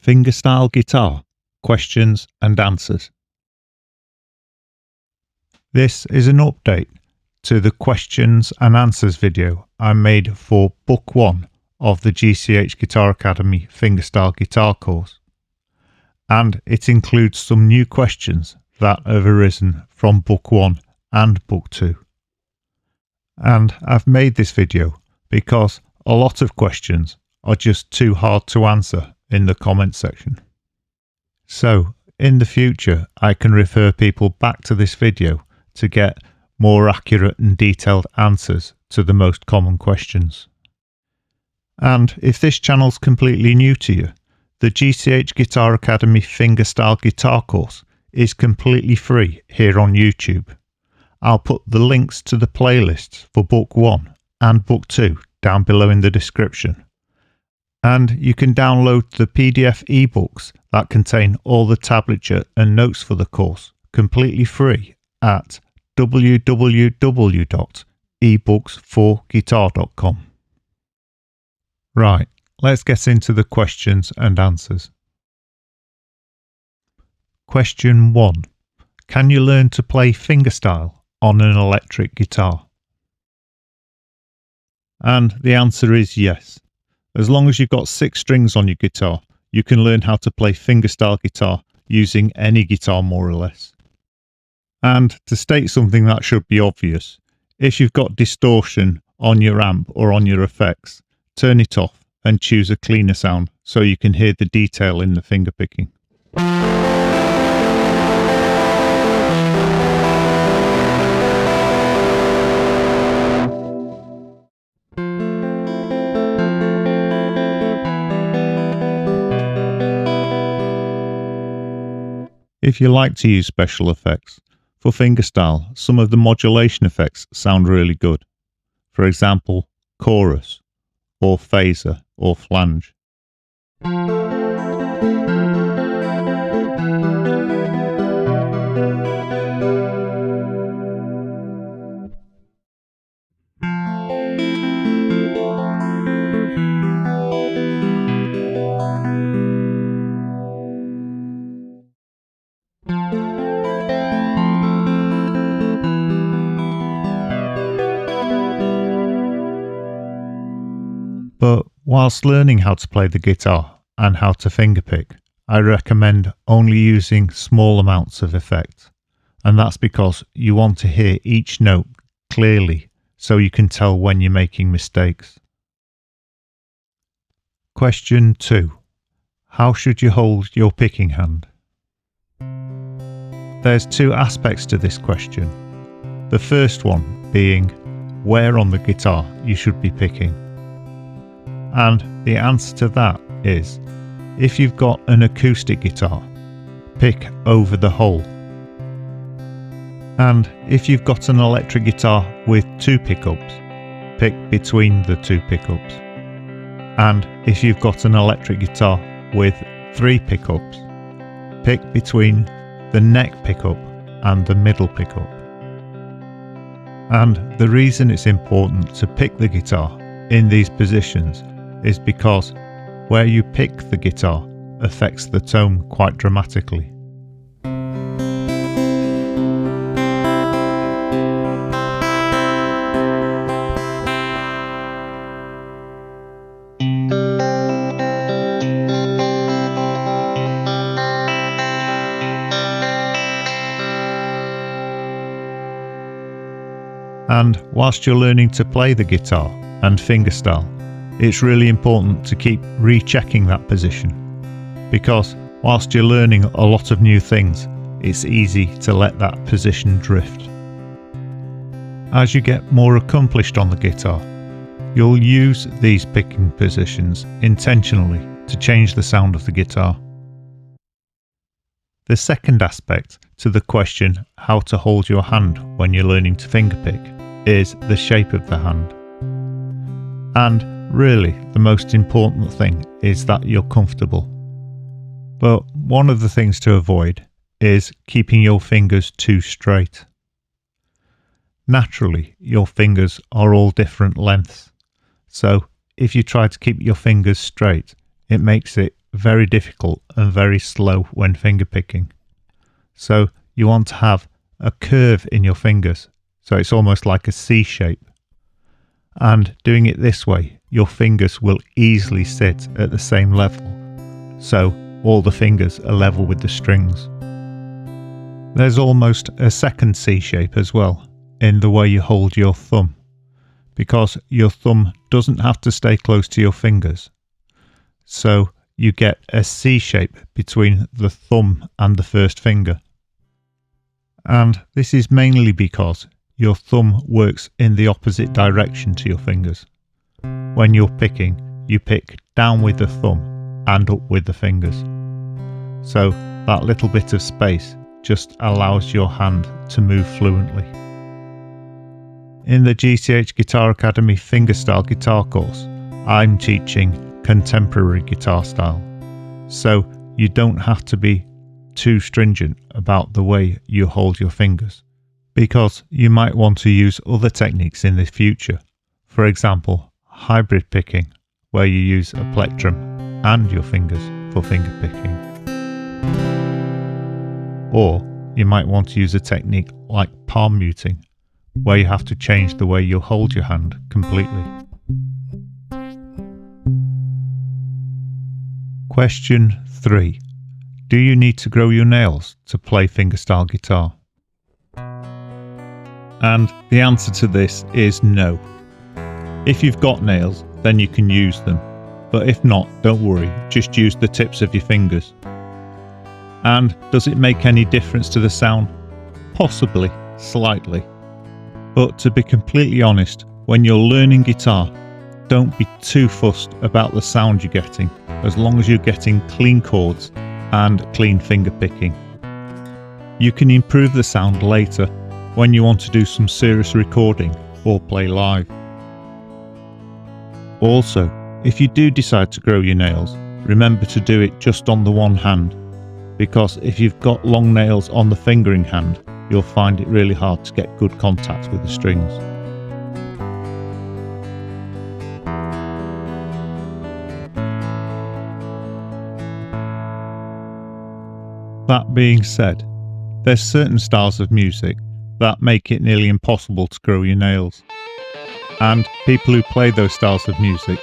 Fingerstyle guitar, questions and answers. This is an update to the questions and answers video I made for Book 1 of the GCH Guitar Academy Fingerstyle guitar course, and it includes some new questions that have arisen from Book 1 and Book 2. And I've made this video because a lot of questions are just too hard to answer in the comment section. So in the future I can refer people back to this video to get more accurate and detailed answers to the most common questions. And if this channel's completely new to you, the GCH Guitar Academy Fingerstyle guitar course is completely free here on YouTube. I'll put the links to the playlists for Book 1 and Book 2 down below in the description. And you can download the PDF ebooks that contain all the tablature and notes for the course completely free at www.ebooksforguitar.com. Right, let's get into the questions and answers. Question 1. Can you learn to play fingerstyle on an electric guitar? And the answer is yes. As long as you've got 6 strings on your guitar, you can learn how to play fingerstyle guitar using any guitar more or less. And to state something that should be obvious, if you've got distortion on your amp or on your effects, turn it off and choose a cleaner sound so you can hear the detail in the fingerpicking. If you like to use special effects, for fingerstyle, some of the modulation effects sound really good. For example, chorus, or phaser, or flange. But whilst learning how to play the guitar and how to fingerpick, I recommend only using small amounts of effect, and that's because you want to hear each note clearly so you can tell when you're making mistakes. Question 2. How should you hold your picking hand? There's 2 aspects to this question. The first one being where on the guitar you should be picking. And the answer to that is, if you've got an acoustic guitar, pick over the hole. And if you've got an electric guitar with 2 pickups, pick between the 2 pickups. And if you've got an electric guitar with 3 pickups, pick between the neck pickup and the middle pickup. And the reason it's important to pick the guitar in these positions is because where you pick the guitar affects the tone quite dramatically. And whilst you're learning to play the guitar and fingerstyle, it's really important to keep rechecking that position, because whilst you're learning a lot of new things, it's easy to let that position drift. As you get more accomplished on the guitar, you'll use these picking positions intentionally to change the sound of the guitar. The second aspect to the question how to hold your hand when you're learning to fingerpick is the shape of the hand. And really, the most important thing is that you're comfortable. But one of the things to avoid is keeping your fingers too straight. Naturally, your fingers are all different lengths, so if you try to keep your fingers straight, it makes it very difficult and very slow when fingerpicking. So you want to have a curve in your fingers, so it's almost like a C shape. And doing it this way, your fingers will easily sit at the same level, so all the fingers are level with the strings. There's almost a second C shape as well in the way you hold your thumb, because your thumb doesn't have to stay close to your fingers. So you get a C shape between the thumb and the first finger. And this is mainly because your thumb works in the opposite direction to your fingers. When you're picking, you pick down with the thumb and up with the fingers. So that little bit of space just allows your hand to move fluently. In the GCH Guitar Academy Fingerstyle guitar course, I'm teaching contemporary guitar style. So you don't have to be too stringent about the way you hold your fingers, because you might want to use other techniques in the future. For example, hybrid picking, where you use a plectrum and your fingers for finger picking. Or you might want to use a technique like palm muting, where you have to change the way you hold your hand completely. Question 3. Do you need to grow your nails to play fingerstyle guitar? And the answer to this is no. If you've got nails, then you can use them. But if not, don't worry, just use the tips of your fingers. And does it make any difference to the sound? Possibly, slightly. But to be completely honest, when you're learning guitar, don't be too fussed about the sound you're getting, as long as you're getting clean chords and clean finger picking. You can improve the sound later when you want to do some serious recording or play live. Also, if you do decide to grow your nails, remember to do it just on the one hand, because if you've got long nails on the fingering hand, you'll find it really hard to get good contact with the strings. That being said, there's certain styles of music that make it nearly impossible to grow your nails. And people who play those styles of music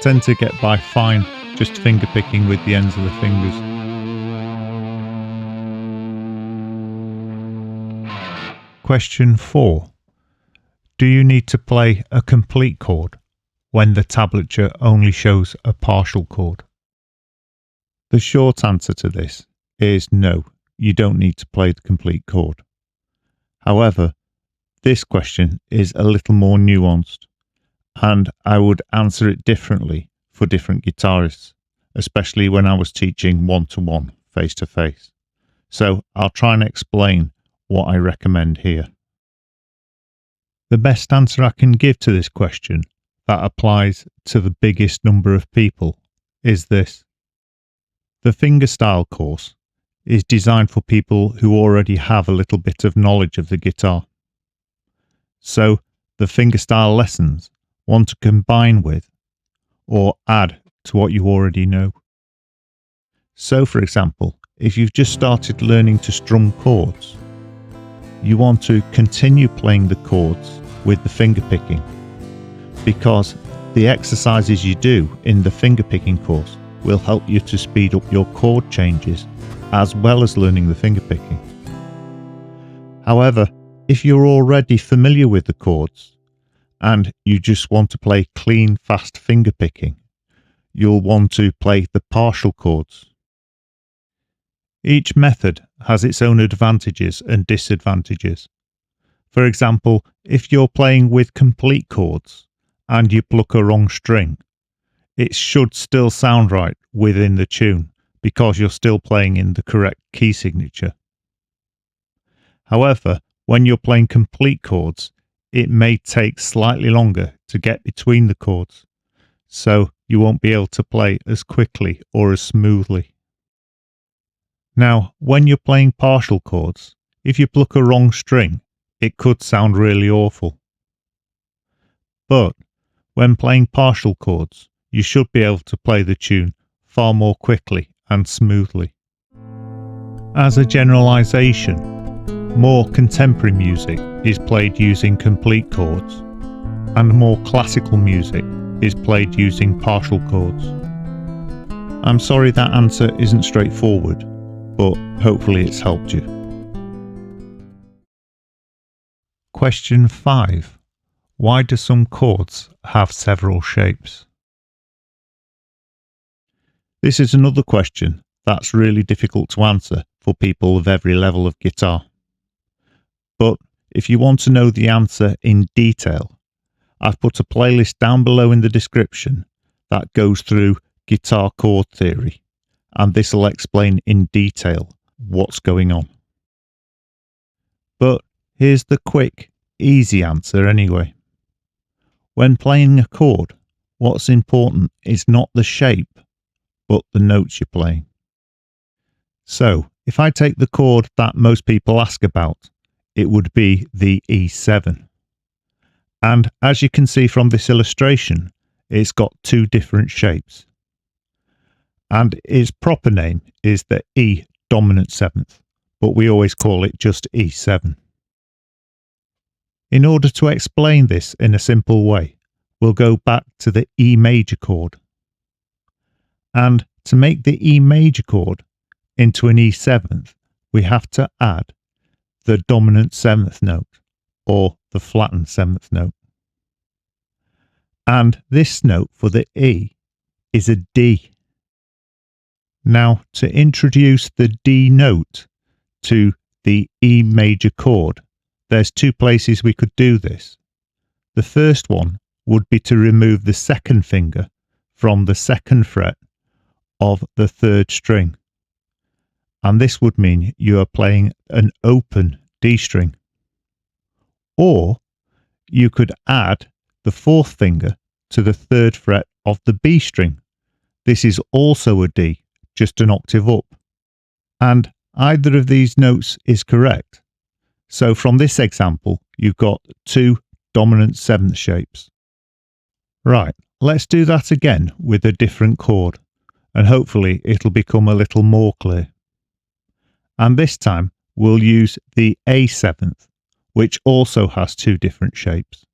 tend to get by fine just finger picking with the ends of the fingers. Question 4. Do you need to play a complete chord when the tablature only shows a partial chord? The short answer to this is no, you don't need to play the complete chord. However, this question is a little more nuanced, and I would answer it differently for different guitarists, especially when I was teaching one-to-one, face-to-face. So I'll try and explain what I recommend here. The best answer I can give to this question that applies to the biggest number of people is this. The fingerstyle course is designed for people who already have a little bit of knowledge of the guitar. So the fingerstyle lessons want to combine with or add to what you already know. So for example, if you've just started learning to strum chords, you want to continue playing the chords with the finger picking, because the exercises you do in the finger picking course will help you to speed up your chord changes as well as learning the finger picking. However, if you're already familiar with the chords and you just want to play clean, fast finger picking, you'll want to play the partial chords. Each method has its own advantages and disadvantages. For example, if you're playing with complete chords and you pluck a wrong string, it should still sound right within the tune because you're still playing in the correct key signature. However, when you're playing complete chords, it may take slightly longer to get between the chords, so you won't be able to play as quickly or as smoothly. Now, when you're playing partial chords, if you pluck a wrong string, it could sound really awful. But when playing partial chords, you should be able to play the tune far more quickly and smoothly. As a generalization, more contemporary music is played using complete chords, and more classical music is played using partial chords. I'm sorry that answer isn't straightforward, but hopefully it's helped you. Question 5. Why do some chords have several shapes? This is another question that's really difficult to answer for people of every level of guitar. But if you want to know the answer in detail, I've put a playlist down below in the description that goes through guitar chord theory, and this will explain in detail what's going on. But here's the quick, easy answer anyway. When playing a chord, what's important is not the shape, but the notes you're playing. So, if I take the chord that most people ask about, it would be the E7. And as you can see from this illustration, it's got two different shapes. And its proper name is the E dominant seventh, but we always call it just E7. In order to explain this in a simple way, we'll go back to the E major chord. And to make the E major chord into an E7th, we have to add the dominant seventh note, or the flattened seventh note. And this note for the E is a D. Now, to introduce the D note to the E major chord, there's two places we could do this. The first one would be to remove the second finger from the second fret of the third string. And this would mean you are playing an open D string. Or you could add the fourth finger to the third fret of the B string. This is also a D, just an octave up. And either of these notes is correct. So from this example, you've got two dominant seventh shapes. Right, let's do that again with a different chord, and hopefully it'll become a little more clear. And this time we'll use the A7th, which also has two different shapes.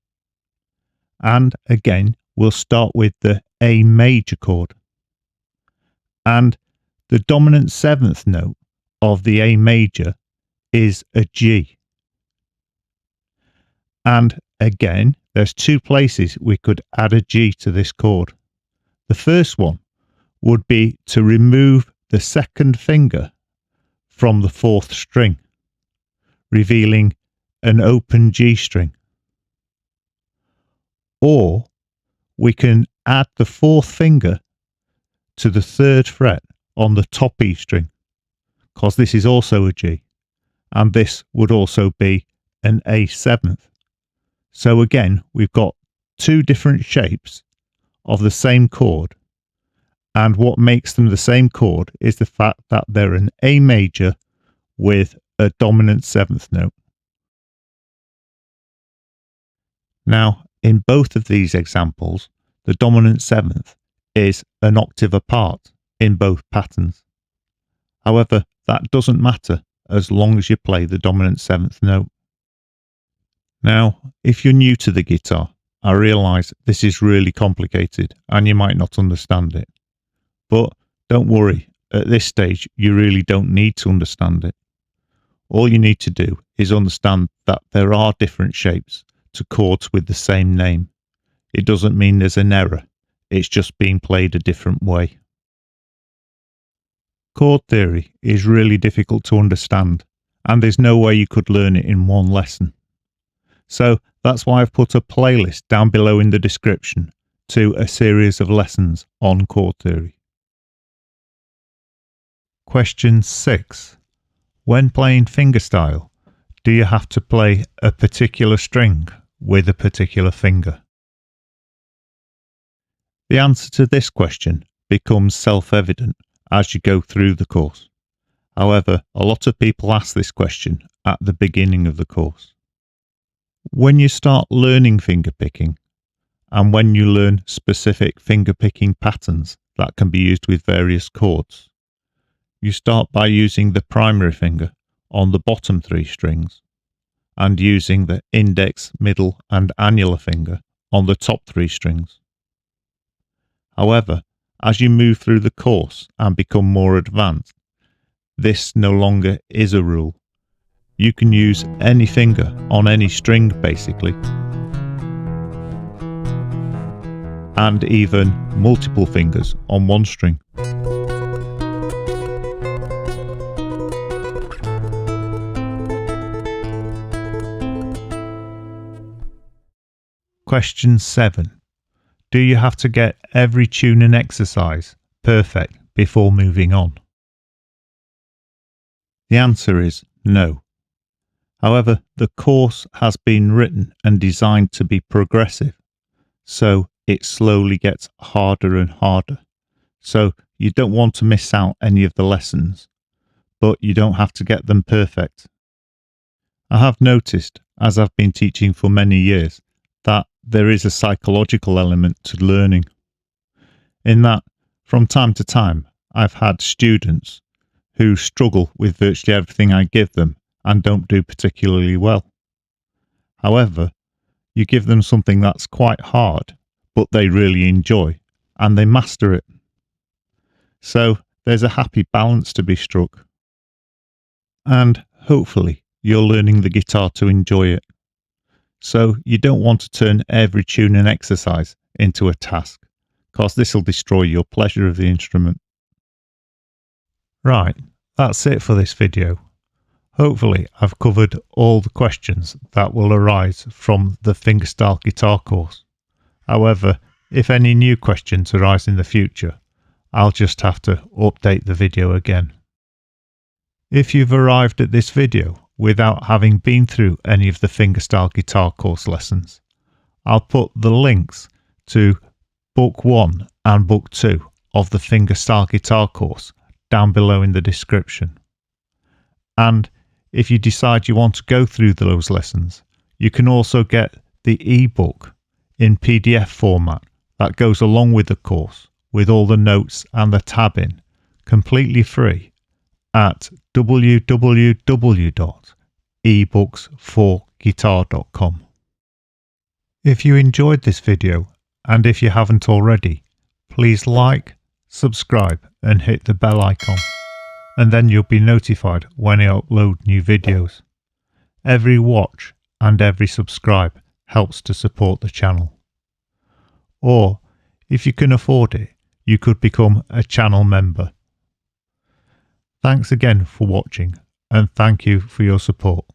And again, we'll start with the A major chord. And the dominant seventh note of the A major is a G. And again, there's two places we could add a G to this chord. The first one would be to remove the second finger from the fourth string, revealing an open G string. Or we can add the fourth finger to the third fret on the top E string, because this is also a G, and this would also be an A7th. So again, we've got two different shapes of the same chord, and what makes them the same chord is the fact that they're an A major with a dominant seventh note. Now, in both of these examples, the dominant seventh is an octave apart in both patterns. However, that doesn't matter as long as you play the dominant seventh note. Now, if you're new to the guitar, I realise this is really complicated and you might not understand it. But don't worry, at this stage you really don't need to understand it. All you need to do is understand that there are different shapes to chords with the same name. It doesn't mean there's an error, it's just being played a different way. Chord theory is really difficult to understand, and there's no way you could learn it in one lesson. So that's why I've put a playlist down below in the description to a series of lessons on chord theory. Question 6. When playing fingerstyle, do you have to play a particular string with a particular finger? The answer to this question becomes self-evident as you go through the course. However, a lot of people ask this question at the beginning of the course. When you start learning fingerpicking, and when you learn specific fingerpicking patterns that can be used with various chords. You start by using the primary finger on the bottom 3 strings and using the index, middle and annular finger on the top 3 strings. However, as you move through the course and become more advanced, this no longer is a rule. You can use any finger on any string basically, and even multiple fingers on one string. Question 7. Do you have to get every tuning exercise perfect before moving on? The answer is no. However, the course has been written and designed to be progressive, so it slowly gets harder and harder. So you don't want to miss out any of the lessons, but you don't have to get them perfect. I have noticed, as I've been teaching for many years, that there is a psychological element to learning. In that, from time to time, I've had students who struggle with virtually everything I give them and don't do particularly well. However, you give them something that's quite hard, but they really enjoy, and they master it. So there's a happy balance to be struck. And hopefully you're learning the guitar to enjoy it. So you don't want to turn every tuning exercise into a task, because this will destroy your pleasure of the instrument. Right, that's it for this video. Hopefully I've covered all the questions that will arise from the Fingerstyle guitar course. However, if any new questions arise in the future, I'll just have to update the video again. If you've arrived at this video without having been through any of the Fingerstyle guitar course lessons, I'll put the links to Book 1 and Book 2 of the Fingerstyle guitar course down below in the description. And if you decide you want to go through those lessons, you can also get the ebook in PDF format that goes along with the course, with all the notes and the tabbing, completely free at www.ebooksforguitar.com. If you enjoyed this video, and if you haven't already, please like, subscribe and hit the bell icon, and then you'll be notified when I upload new videos. Every watch and every subscribe helps to support the channel. Or, if you can afford it, you could become a channel member. Thanks again for watching, and thank you for your support.